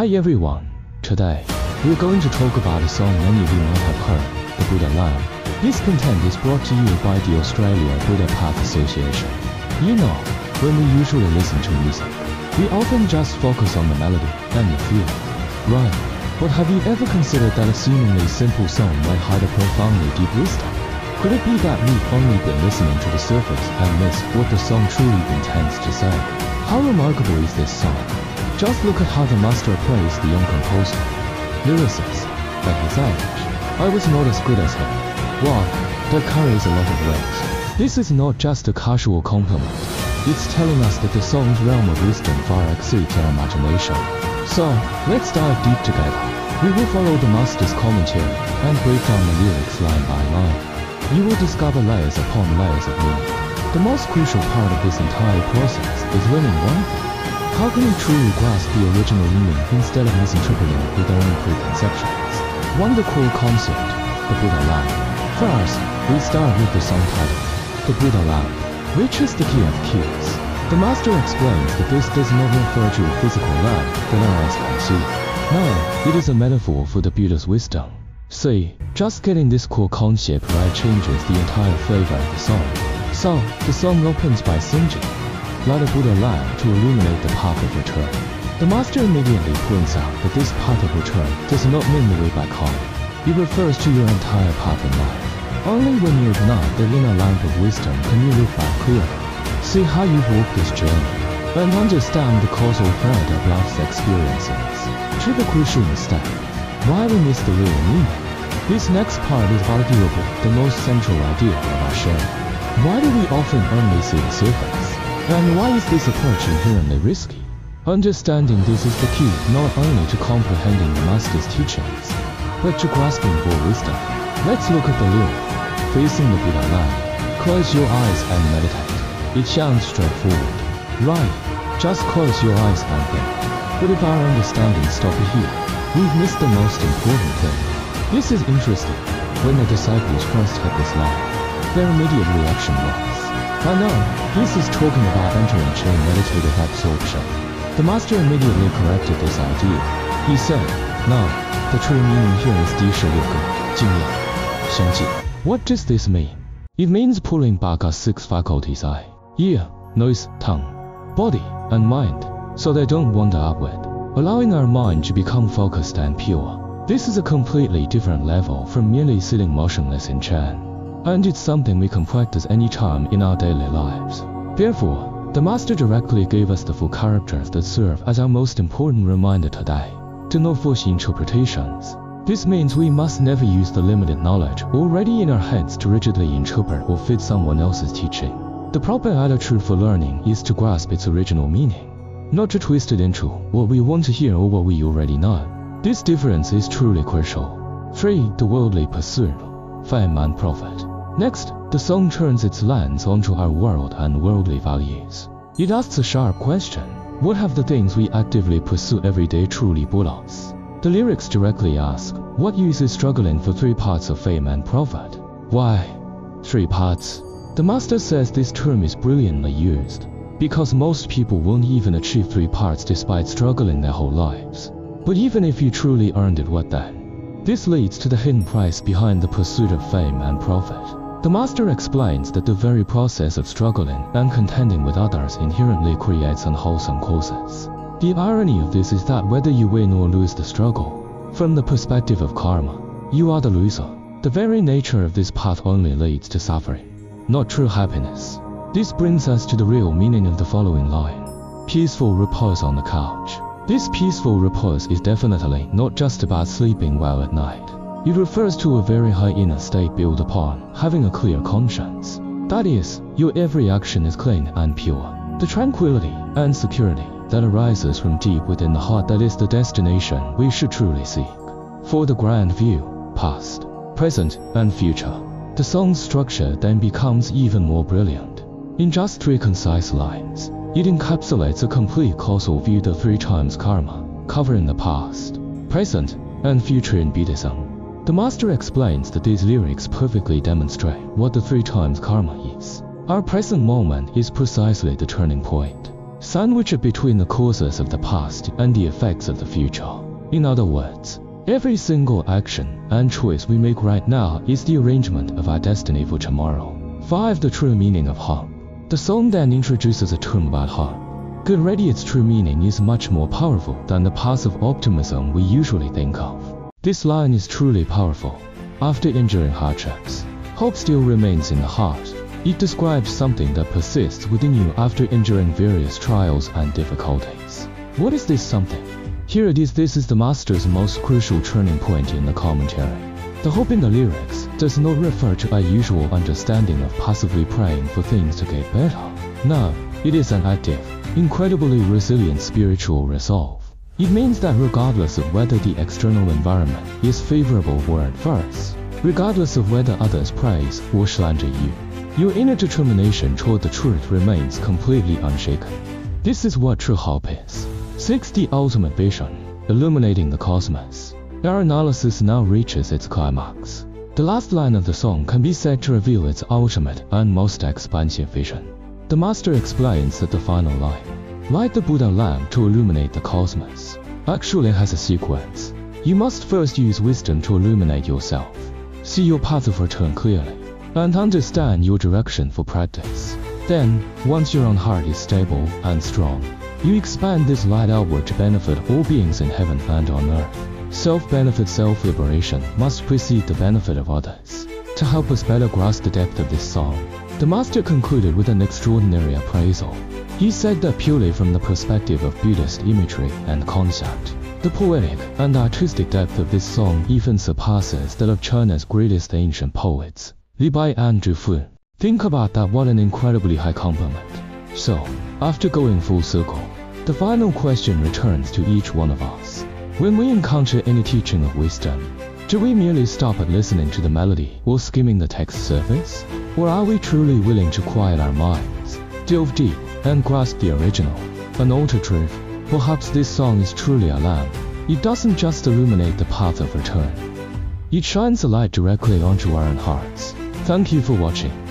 Hi everyone, today we're going to talk about a song many of you might have heard, the Buddha Lamp. This content is brought to you by the Australia Buddha Path Association. You know, when we usually listen to music, we often just focus on the melody and the feel. Right, but have you ever considered that a seemingly simple song might hide a profoundly deep wisdom? Could it be that we've only been listening to the surface and missed what the song truly intends to say? How remarkable is this song? Just look at how the master praised the young composer. Lyricist, at his age, I was not as good as him. Wow, that carries a lot of weight. This is not just a casual compliment. It's telling us that the song's realm of wisdom far exceeds our imagination. So, let's dive deep together. We will follow the master's commentary and break down the lyrics line by line. You will discover layers upon layers of meaning. The most crucial part of this entire process is learning one thing. How can we truly grasp the original meaning instead of misinterpreting it with our own preconceptions? One the core concept, the Buddha Lamp. First, we start with the song title, the Buddha Lamp, which is the key of keys. The master explains that this does not refer to a physical lamp that our eyes can see. No, it is a metaphor for the Buddha's wisdom. See, just getting this core concept right changes the entire flavor of the song. So, the song opens by singing, light a Buddha lamp to illuminate the path of return. The master immediately points out that this path of return does not mean the way back home. It refers to your entire path in life. Only when you ignite the inner lamp of wisdom can you look back clearly, see how you've walked this journey, and understand the causal thread of life's experiences. To the crucial mistake, why we miss the real meaning. This next part is arguably the most central idea of our show. Why do we often only see the surface? And why is this approach inherently risky? Understanding this is the key not only to comprehending the master's teachings, but to grasping full wisdom. Let's look at the lyric. Facing the Buddha lamp, close your eyes and meditate. It sounds straightforward. Right, just close your eyes and think. But if our understanding stops here, we've missed the most important thing. This is interesting. When the disciples first heard this line, their immediate reaction was, I know, this is talking about entering Chen meditative absorption. The master immediately corrected this idea. He said, no, the true meaning here is 第16个经验, 相继. What does this mean? It means pulling back our 6 faculties eye, ear, nose, tongue, body, and mind, so they don't wander upward, allowing our mind to become focused and pure. This is a completely different level from merely sitting motionless in Chen. And it's something we can practice any time in our daily lives. Therefore, the master directly gave us the 4 characters that serve as our most important reminder today. To no force interpretations. This means we must never use the limited knowledge already in our heads to rigidly interpret or fit someone else's teaching. The proper attitude for learning is to grasp its original meaning, not to twist it into what we want to hear or what we already know. This difference is truly crucial. 3. The worldly pursuit, fame and profit. Next, the song turns its lens onto our world and worldly values. It asks a sharp question. What have the things we actively pursue every day truly brought us? The lyrics directly ask, what use is struggling for 3 parts of fame and profit? Why 3 parts? The master says this term is brilliantly used, because most people won't even achieve 3 parts despite struggling their whole lives. But even if you truly earned it, what then? This leads to the hidden price behind the pursuit of fame and profit. The master explains that the very process of struggling and contending with others inherently creates unwholesome causes. The irony of this is that whether you win or lose the struggle, from the perspective of karma, you are the loser. The very nature of this path only leads to suffering, not true happiness. This brings us to the real meaning of the following line. Peaceful repose on the couch. This peaceful repose is definitely not just about sleeping well at night. It refers to a very high inner state built upon having a clear conscience. That is, your every action is clean and pure. The tranquility and security that arises from deep within the heart, that is the destination we should truly seek. For the grand view, past, present, and future, the song's structure then becomes even more brilliant. In just 3 concise lines, it encapsulates a complete causal view, the 3 times karma, covering the past, present, and future in Buddhism. The master explains that these lyrics perfectly demonstrate what the 3 times karma is. Our present moment is precisely the turning point. sandwiched between the causes of the past and the effects of the future. In other words, every single action and choice we make right now is the arrangement of our destiny for tomorrow. 5. The true meaning of hope. The song then introduces a term about hope. Get ready, its true meaning is much more powerful than the passive optimism we usually think of. This line is truly powerful. After enduring hardships, hope still remains in the heart. It describes something that persists within you after enduring various trials and difficulties. What is this something? Here it is. This is the master's most crucial turning point in the commentary. The hope in the lyrics does not refer to our usual understanding of passively praying for things to get better. No, it is an active, incredibly resilient spiritual resolve. It means that regardless of whether the external environment is favorable or adverse, regardless of whether others praise or slander you, your inner determination toward the truth remains completely unshaken. This is what true hope is. 6. The ultimate vision, illuminating the cosmos. Our analysis now reaches its climax. The last line of the song can be said to reveal its ultimate and most expansive vision. The master explains that the final line, light the Buddha lamp to illuminate the cosmos, actually has a sequence. You must first use wisdom to illuminate yourself, see your path of return clearly, and understand your direction for practice. Then, once your own heart is stable and strong, you expand this light outward to benefit all beings in heaven and on earth. Self-benefit, self-liberation must precede the benefit of others. To help us better grasp the depth of this song, the master concluded with an extraordinary appraisal. He said that purely from the perspective of Buddhist imagery and concept, the poetic and artistic depth of this song even surpasses that of China's greatest ancient poets, Li Bai and Zhu Fu. Think about that, what an incredibly high compliment. So, after going full circle, the final question returns to each one of us. When we encounter any teaching of wisdom, do we merely stop at listening to the melody or skimming the text surface? Or are we truly willing to quiet our minds, delve deep, and grasp the original, unaltered truth? Perhaps this song is truly a lamp. It doesn't just illuminate the path of return. It shines a light directly onto our own hearts. Thank you for watching.